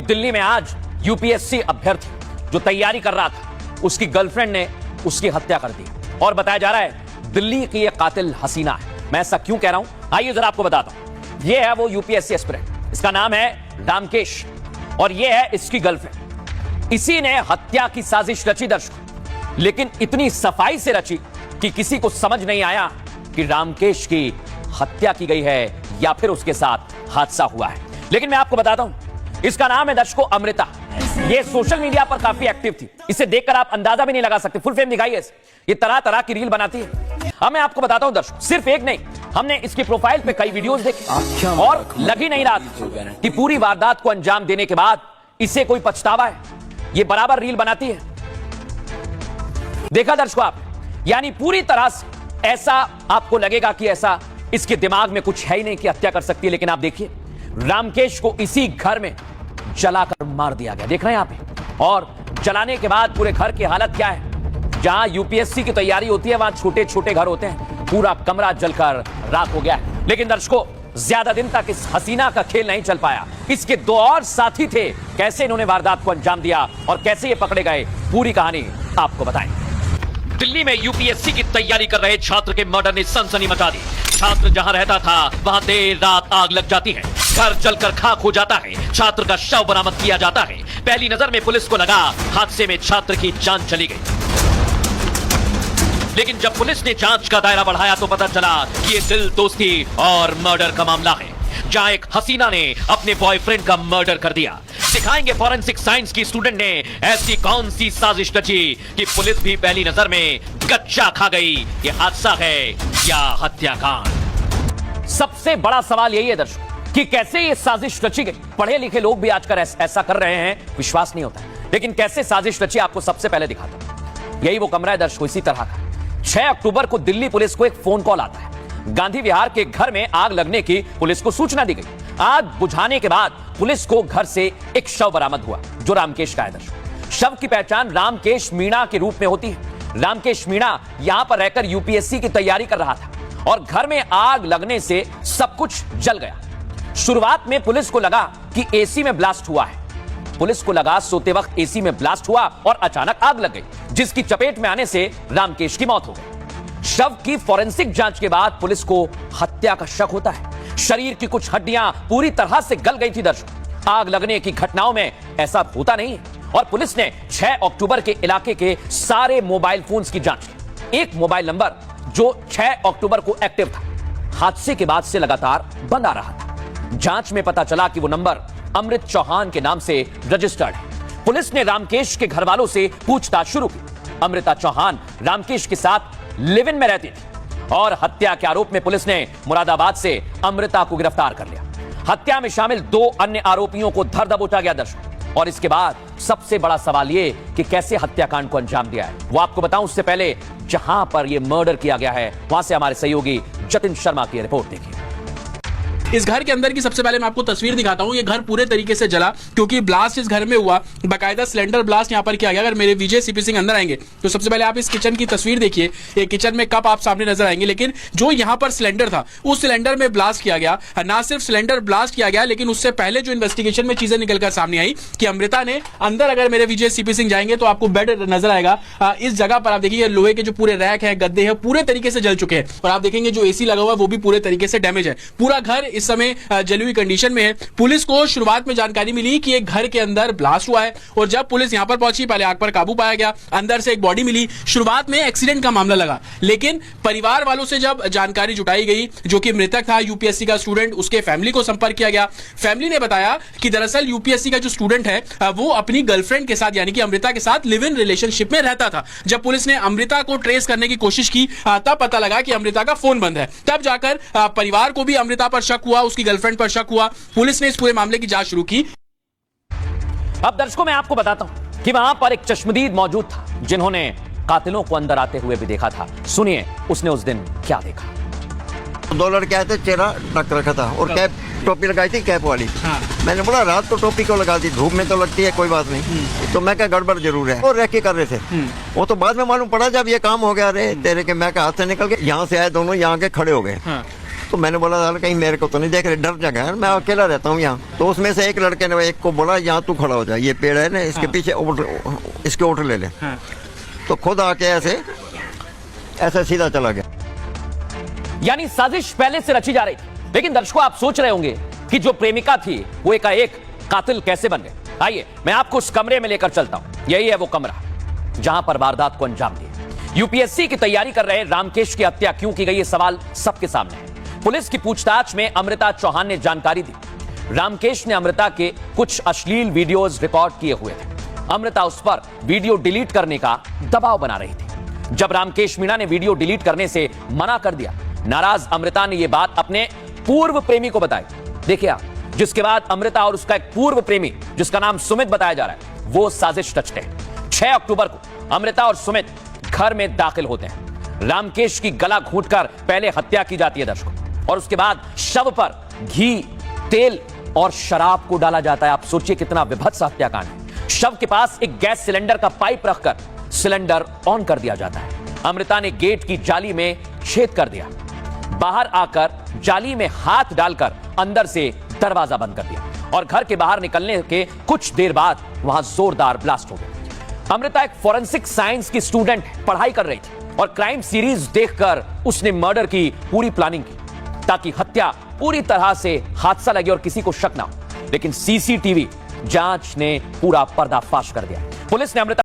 दिल्ली में आज यूपीएससी अभ्यर्थी जो तैयारी कर रहा था, उसकी गर्लफ्रेंड ने उसकी हत्या कर दी और बताया जा रहा है दिल्ली की ये कातिल हसीना है। मैं ऐसा क्यों कह रहा हूं, आइए जरा आपको बताता हूं। ये है वो यूपीएससी एस्पिरेंट, इसका नाम है रामकेश और ये है इसकी गर्लफ्रेंड। इसी ने हत्या की साजिश रची दर्शकों, लेकिन इतनी सफाई से रची कि किसी को समझ नहीं आया कि रामकेश की हत्या की गई है या फिर उसके साथ हादसा हुआ है। लेकिन मैं आपको बताता हूं, इसका नाम है दर्शकों अमृता। ये सोशल मीडिया पर काफी एक्टिव थी, इसे देखकर आप अंदाजा भी नहीं लगा सकते। फुल फेम दिखाइए, ये तरह तरह की रील बनाती है। अब मैं आपको बताता हूं दर्शकों, सिर्फ एक नहीं, हमने इसकी प्रोफाइल पे कई वीडियोस देखे और लग ही नहीं रहा था कि पूरी वारदात को अंजाम देने के बाद इसे कोई पछतावा है। ये बराबर रील बनाती है, देखा दर्शकों आप, यानी पूरी तरह से ऐसा आपको लगेगा कि ऐसा इसके दिमाग में कुछ है ही नहीं कि हत्या कर सकती है। लेकिन आप देखिए, रामकेश को इसी घर में जलाकर मार दिया गया, देख रहे हैं यहाँ पे। और जलाने के बाद पूरे घर की हालत क्या है, जहां यूपीएससी की तैयारी होती है वहां छोटे छोटे घर होते हैं, पूरा कमरा जलकर राख हो गया है। लेकिन दर्शकों, ज्यादा दिन तक इस हसीना का खेल नहीं चल पाया। इसके दो और साथी थे, कैसे इन्होंने वारदात को अंजाम दिया और कैसे ये पकड़े गए, पूरी कहानी आपको बताएं। दिल्ली में यूपीएससी की तैयारी कर रहे छात्र के मर्डर ने सनसनी मचा दी। छात्र जहां रहता था वहां देर रात आग लग जाती है, घर जलकर खाक हो जाता है, छात्र का शव बरामद किया जाता है। पहली नजर में पुलिस को लगा हादसे में छात्र की जान चली गई, लेकिन जब पुलिस ने जांच का दायरा बढ़ाया तो पता चला कि ये दिल दोस्ती और मर्डर का मामला है, जहां एक हसीना ने अपने बॉयफ्रेंड का मर्डर कर दिया। दिखाएंगे फॉरेंसिक साइंस की स्टूडेंट ने ऐसी कौन सी साजिश रची कि पुलिस भी पहली नजर में कच्चा खा गई। ये हादसा है या हत्याकांड? सबसे बड़ा सवाल यही है दर्शकों कि कैसे ये साजिश रची गई। पढ़े लिखे लोग भी आजकल ऐसा कर रहे हैं, विश्वास नहीं होता, लेकिन कैसे साजिश रची आपको सबसे पहले दिखाता हूं। यही वो कमरा है दर्शकों, इसी तरह का। 6 अक्टूबर को दिल्ली पुलिस को एक फोन कॉल आता है। गांधी विहार के घर में आग लगने की पुलिस को सूचना दी गई। आग बुझाने के बाद पुलिस को घर से एक शव बरामद हुआ जो रामकेश का है दर्शकों। शव की पहचान रामकेश मीणा के रूप में होती है। रामकेश मीणा यहां पर रहकर यूपीएससी की तैयारी कर रहा था और घर में आग लगने से सब कुछ जल गया। शुरुआत में पुलिस को लगा कि एसी में ब्लास्ट हुआ है। पुलिस को लगा सोते वक्त एसी में ब्लास्ट हुआ और अचानक आग लग गई, जिसकी चपेट में आने से रामकेश की मौत हो गई। शव की फॉरेंसिक जांच के बाद पुलिस को हत्या का शक होता है। शरीर की कुछ हड्डियां पूरी तरह से गल गई थी दर्शकों। आग लगने की घटनाओं में ऐसा होता नहीं है और पुलिस ने 6 अक्टूबर के इलाके के सारे मोबाइल फोन्स की जांच की। एक मोबाइल नंबर जो 6 अक्टूबर को एक्टिव था, हादसे के बाद से लगातार बंद आ रहा था। जांच में पता चला कि वो नंबर अमृत चौहान के नाम से रजिस्टर्ड है। पुलिस ने रामकेश के घर वालों से पूछताछ शुरू की। अमृता चौहान रामकेश के साथ लिव इन में रहती थी और हत्या के आरोप में पुलिस ने मुरादाबाद से अमृता को गिरफ्तार कर लिया। हत्या में शामिल 2 अन्य आरोपियों को धर दबोचा गया दर्शकों। और इसके बाद सबसे बड़ा सवाल यह कि कैसे हत्याकांड को अंजाम दिया है, वो आपको बताऊं उससे पहले जहां पर यह मर्डर किया गया है वहां से हमारे सहयोगी जतिन शर्मा की रिपोर्ट देखिए। इस घर के अंदर की सबसे पहले मैं आपको तस्वीर दिखाता हूँ। ये घर पूरे तरीके से जला क्योंकि ब्लास्ट इस घर में हुआ, बाकायदा सिलेंडर ब्लास्ट यहाँ पर किया गया। अगर मेरे विजय सीपी सिंह अंदर आएंगे तो सबसे पहले आप इस किचन की तस्वीर देखिए। ये किचन में कप आप सामने नजर आएंगे, लेकिन जो यहाँ पर सिलेंडर था उस सिलेंडर में ब्लास्ट किया गया। ना सिर्फ सिलेंडर ब्लास्ट किया गया, लेकिन उससे पहले जो इन्वेस्टिगेशन में चीजें निकलकर सामने आई कि अमृता ने अंदर, अगर मेरे विजय सीपी सिंह जाएंगे तो आपको बेड नजर आएगा। इस जगह पर आप देखिए लोहे के जो पूरे रैक है, गद्दे हैं, पूरे तरीके से जल चुके हैं। और आप देखेंगे जो एसी लगा हुआ है वो भी पूरे तरीके से डैमेज है। पूरा घर इस समय हुई कंडीशन में है। पुलिस को शुरुआत में जानकारी मिली कि एक घर के अंदर ब्लास्ट हुआ है और जब पुलिस यहां पर पहुंची, पहले आग पर काबू पाया गया, अंदर से एक बॉडी मिली। शुरुआत में एक्सीडेंट का मामला लगा, लेकिन परिवार वालों से जब जानकारी जुटाई गई, जो कि मृतक था यूपीएससी का स्टूडेंट, उसके फैमिली को संपर्क किया गया। फैमिली ने बताया कि दरअसल यूपीएससी का जो स्टूडेंट है वो अपनी गर्लफ्रेंड के साथ यानी कि अमृता के साथ लिव इन रिलेशनशिप में रहता था। जब पुलिस ने अमृता को ट्रेस करने की कोशिश की तब पता लगा कि अमृता का फोन बंद है। तब जाकर परिवार को भी अमृता पर शक हुआ, उसकी गर्लफ्रेंड पर शक हुआ। पुलिस ने इस पूरे मामले की जांच शुरू की। अब दर्शकों मैं आपको बताता हूं कि वहां पर एक चश्मदीद मौजूद था जिन्होंने कातिलों को अंदर आते हुए भी देखा था। सुनिए उसने उस दिन क्या देखा। 2 लड़के आए थे, चेहरा ढक रखा था और कैप, टोपी लगाई थी कैप वाली। हाँ। मैंने बोला रात को टोपी क्यों लगा दी, धूप में तो लगती है, कोई बात नहीं। तो मैं क्या गड़बड़ जरूर है, और रह के कर रहे थे। वो तो बाद में मालूम पड़ा जब ये काम हो गया, अरे तेरे के मैं हाथ से निकल के यहाँ से आए, दोनों यहाँ के खड़े हो गए। हाँ। तो मैंने बोला साला कहीं मेरे को तो नहीं देख रहे, डर जगह है, मैं अकेला रहता हूँ यहाँ। तो उसमें से एक लड़के ने एक को बोला यहाँ तू खड़ा हो जा, ये पेड़ है ना इसके पीछे इसके ओट ले ले। तो खुद आके ऐसे सीधा चला गया। यानी साजिश पहले से रची जा रही थी। लेकिन दर्शकों, आप सोच रहे होंगे कि जो प्रेमिका थी वो एकाएक कातिल कैसे बन गए। आइए मैं आपको उस कमरे में लेकर चलता हूं। यही है वो कमरा जहां पर वारदात को अंजाम दिया। यूपीएससी की तैयारी कर रहे रामकेश की हत्या क्यों की गई, ये सवाल सबके सामने है। पुलिस की पूछताछ में अमृता चौहान ने जानकारी दी। रामकेश ने अमृता के कुछ अश्लील वीडियोज रिकॉर्ड किए हुए थे। अमृता उस पर वीडियो डिलीट करने का दबाव बना रही थी। जब रामकेश मीणा ने वीडियो डिलीट करने से मना कर दिया, नाराज अमृता ने यह बात अपने पूर्व प्रेमी को बताई। देखिए आप, जिसके बाद अमृता और उसका एक पूर्व प्रेमी जिसका नाम सुमित बताया जा रहा है, वो साजिश रचते हैं। 6 अक्टूबर को अमृता और सुमित घर में दाखिल होते हैं। रामकेश की गला घूंटकर पहले हत्या की जाती है दर्शकों, और उसके बाद शव पर घी, तेल और शराब को डाला जाता है। आप सोचिए कितना विभत्स हत्याकांड है। शव के पास एक गैस सिलेंडर का पाइप रखकर सिलेंडर ऑन कर दिया जाता है। अमृता ने गेट की जाली में छेद कर दिया। बाहर आकर जाली में हाथ डालकर अंदर से दरवाजा बंद कर दिया और घर के बाहर निकलने के कुछ देर बाद वहां जोरदार ब्लास्ट हो गया। अमृता एक फॉरेंसिक साइंस की स्टूडेंट पढ़ाई कर रही थी और क्राइम सीरीज देखकर उसने मर्डर की पूरी प्लानिंग की ताकि हत्या पूरी तरह से हादसा लगे और किसी को शक ना हो। लेकिन सीसीटीवी जांच ने पूरा पर्दाफाश कर दिया। पुलिस ने अमृता